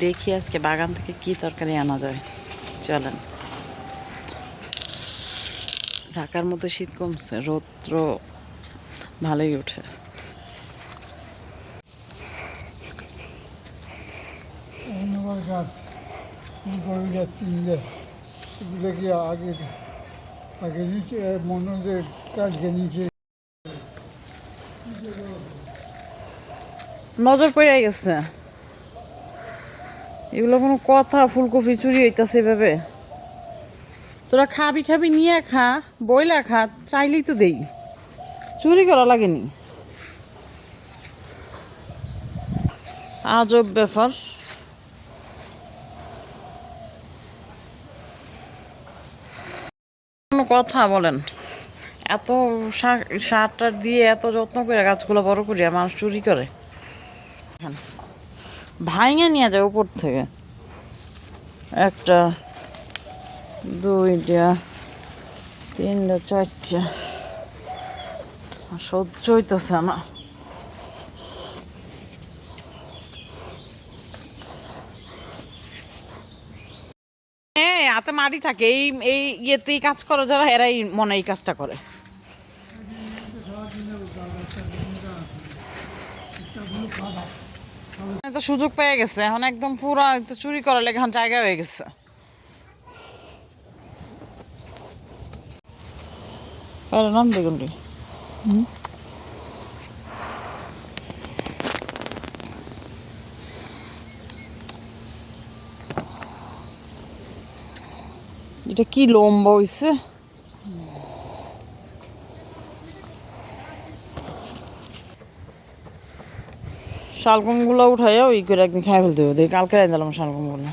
দেখি আজকে বাগান থেকে কি তরকারি আনা যায়। চলেন। ঢাকার মধ্যে শীত কমছে, রৌদ্র ভালোই ওঠে। গাছ ফুলকপি গাছ তিনটে, এগুলো কি আগে আগে নিচে মনে হচ্ছে কালকে নিচে নজর পড়ে গেছে। এগুলো কোনো কথা? ফুলকপি চুরি হইতাছে এভাবে? তোরা খাবি খাবি নিয়ে খা, বইলা খা, চাইলেই তো দেই, চুরি করা লাগেনি। আজব ব্যাপার। কোনো কথা বলেন? এত সার টার দিয়ে এত যত্ন করে গাছগুলো বড় করিয়া মানুষ চুরি করে, ভাইঙে নিয়ে যায় উপর থেকে। একটা, দুইটা, তিনটা, চারটা, সহ্য হইতেছে না। হ্যাঁ, হাতে মাটি থাকে, এই এই ইয়েতেই কাজ করে যারা, এরাই মনে এই কাজটা করে। তো সুযোগ পেয়ে গেছে এখন, একদম পুরা চুরি করার লেগে এখন জায়গা হয়ে গেছে। নাম বেগুনটি এটা কি লম্বা হইছে। শালগম গুলো উঠাইয়া ওই করে একদিন খাই ফেলতে হবে। কালকে রাই দিলাম শালগম গুলো।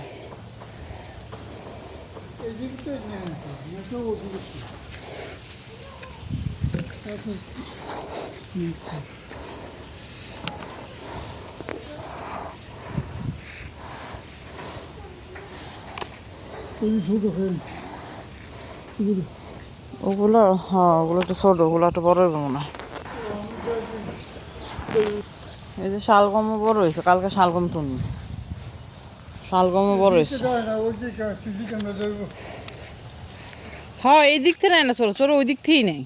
ওগুলো, হ্যাঁ ওগুলো একটু ছোট, ওগুলো একটু বড় হইব মনে হয়। এই যে শালগমও বড় হয়েছে, কালকে শালগম তুলনি। শালগমও বড় হয়েছে। হ্যাঁ, এই দিক থেকে নেয় না, ছোট ছোট ওই দিক থেকেই নেই।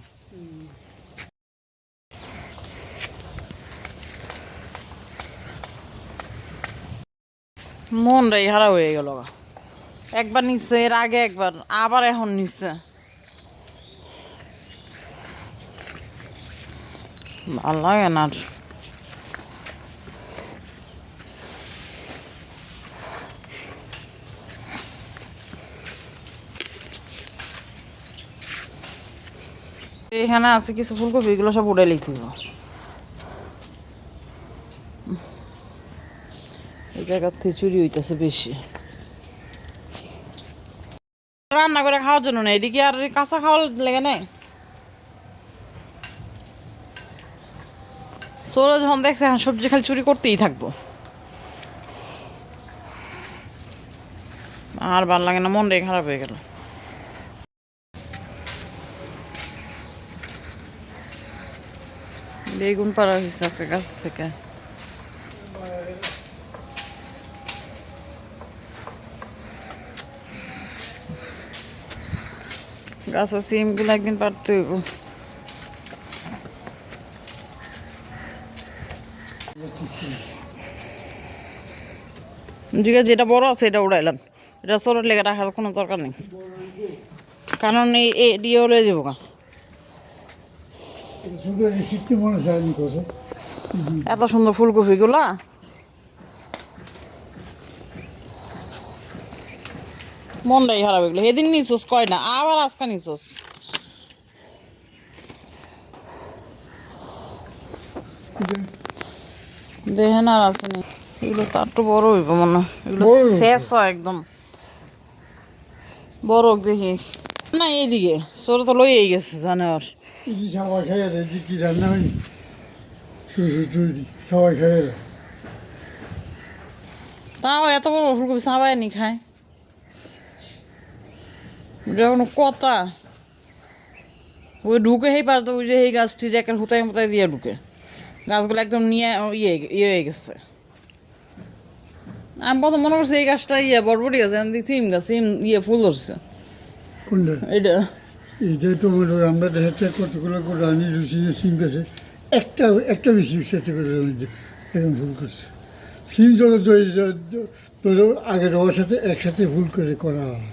মনটাই হারা হয়ে গেল। একবার নিচ্ছে, এর আগে একবার, আবার এখন নিচ্ছে। ভাল লাগে না। এখানে আছে কিছু ফুলকপি, এগুলো সব উড়ে লিখতে হবে। এই জায়গার থেকে চুরি হইতেছে বেশি। রান্না করে খাওয়ার জন্য না, এদিকে আর কাঁচা খাওয়ার লেগে নেই। সোরা যখন দেখছে এখন সবজি খালি চুরি করতেই থাকবো। আর ভাল লাগে না, মনটাই খারাপ হয়ে গেল। বেগুন পাড়া হয়েছে আজকে গাছ থেকে। গাছের সিমগুলো একদিন পারতে হইব। যেটা বড় আছে এটা উড়াইলাম, এটা ছোটোর লেগে রাখার কোনো দরকার নেই, কারণ এই দিয়ে লয়ে যাবো গা। এত সুন্দর ফুলকপি গুলা মনটাই খারাপ এগুলো। এদিন নিছোস কয় না, আবার আজকে নিছোস। দেখেন আর আসেনি, এগুলো তো একটু বড় হইব মনে হয়। এগুলো শেষ হয় একদম বড়। দেখি না এইদিকে ছোট তো লইয়েই গেছে জানে। আর সবাই খেয়ে কি রান্না হয়নি, সবাই খেয়ে তাও এত বড় ফুলকপি সবাই নি খায়, যখন কথা। ওই ঢুকে হেই পারতো, ওই যে এই গাছটি একের হুতাই মুতাই দিয়ে ঢুকে, গাছগুলো একদম নিয়ে ইয়ে ইয়ে হয়ে গেছে। আমি প্রথম মনে করছি এই গাছটা বড়বড়ি আছে আমি সিম গাছ সিম ফুল ধরছে কোনটা এটা এইটাই তো মনে হয় আমরা দেখাচ্ছে কতগুলো করে রানি রুচিনে সিম গাছে একটা একটা বেশি সাথে করে এখন ফুল করছে সিম যত ধরো আগের রবার সাথে একসাথে ফুল করে করা হয়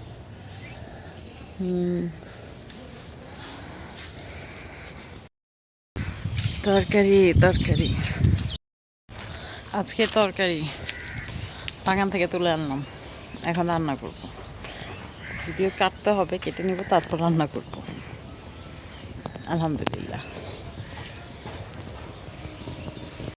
তরকারি তরকারি আজকে তরকারি বাগান থেকে তুলে আনলাম এখন রান্না করব যদিও কাটতে হবে কেটে নিব তারপর রান্না করব আলহামদুলিল্লাহ